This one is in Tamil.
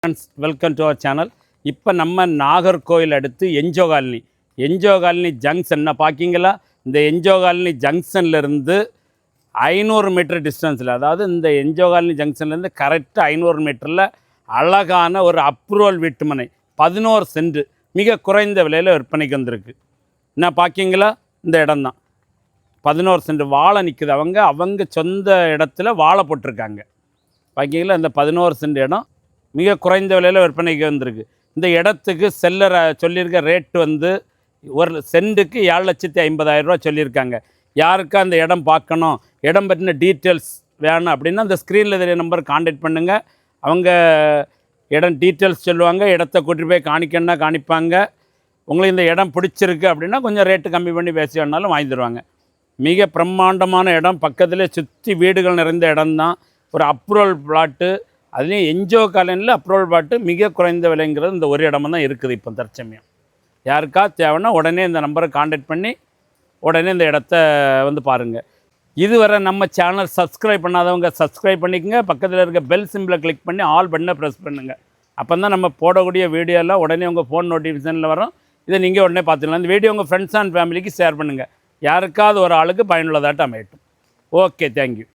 Friends, welcome to our channel. இப்போ நம்ம நாகர்கோவில் அடுத்து என்ஜோ காலனி ஜங்ஷன் பார்க்கிங்களா? இந்த என்ஜோ காலனி ஜங்ஷன்லேருந்து 500 மீட்டர் டிஸ்டன்ஸில், அதாவது இந்த என்ஜோ காலனி ஜங்ஷன்லேருந்து கரெக்டாக 500 மீட்டரில் அழகான ஒரு அப்ரூவல் வீட்டுமனை 11 சென்ட் மிக குறைந்த விலையில் விற்பனைக்கு வந்திருக்கு. என்ன பார்க்கிங்களா? இந்த இடம் தான் 11 சென்ட் வாழை நிற்குது. அவங்க சொந்த இடத்துல வாழை போட்டிருக்காங்க. பார்க்கிங்களா? இந்த 11 சென்ட் இடம் மிக குறைந்த விலையில் விற்பனைக்கு வந்திருக்கு. இந்த இடத்துக்கு செல்லர் சொல்லியிருக்க ரேட்டு ஒரு சென்ட்டுக்கு 7,50,000 ரூபா சொல்லியிருக்காங்க. யாருக்கா அந்த இடம் பார்க்கணும், இடம் பற்றின டீட்டெயில்ஸ் வேணும் அப்படின்னா அந்த ஸ்க்ரீனில் தெரிய நம்பர் கான்டாக்ட் பண்ணுங்கள். அவங்க இடம் டீட்டெயில்ஸ் சொல்லுவாங்க. இடத்த கூட்டிகிட்டு போய் காணிக்கணுன்னா காணிப்பாங்க. உங்களுக்கு இந்த இடம் பிடிச்சிருக்கு அப்படின்னா கொஞ்சம் ரேட்டு கம்மி பண்ணி பேசி வேணாலும் வாங்கி தருவாங்க. மிக பிரம்மாண்டமான இடம், பக்கத்துலேயே சுற்றி வீடுகள் நிறைந்த இடம் தான். ஒரு அப்ரூவல் பிளாட்டு, அதுலேயும் என்ஜோ காலனியில் அப்ரூவல் பிளாட்டு மிக குறைந்த விலைங்கிறது இந்த ஒரு இடமா தான் இருக்குது. இப்போ தற்சமயம் யாருக்கா தேவைன்னா உடனே இந்த நம்பரை கான்டாக்ட் பண்ணி உடனே இந்த இடத்த பாருங்கள். இதுவரை நம்ம சேனல் சப்ஸ்கிரைப் பண்ணாதவங்க சப்ஸ்கிரைப் பண்ணிக்கோங்க. பக்கத்தில் இருக்க பெல் சிம்பிளை கிளிக் பண்ணி ஆல் பட்டனை ப்ரெஸ் பண்ணுங்கள். அப்போ தான் நம்ம போடக்கூடிய வீடியோலாம் உடனே உங்கள் ஃபோன் நோட்டிஃபிகேஷனில் வரும். இதை நீங்கள் உடனே பார்த்துக்கலாம். இந்த வீடியோ உங்கள் ஃப்ரெண்ட்ஸ் அண்ட் ஃபேமிலிக்கு ஷேர் பண்ணுங்கள். யாருக்காவது ஒரு ஆளுக்கு பயனுள்ளதாட்டம் அமையட்டும். Okay, thank you.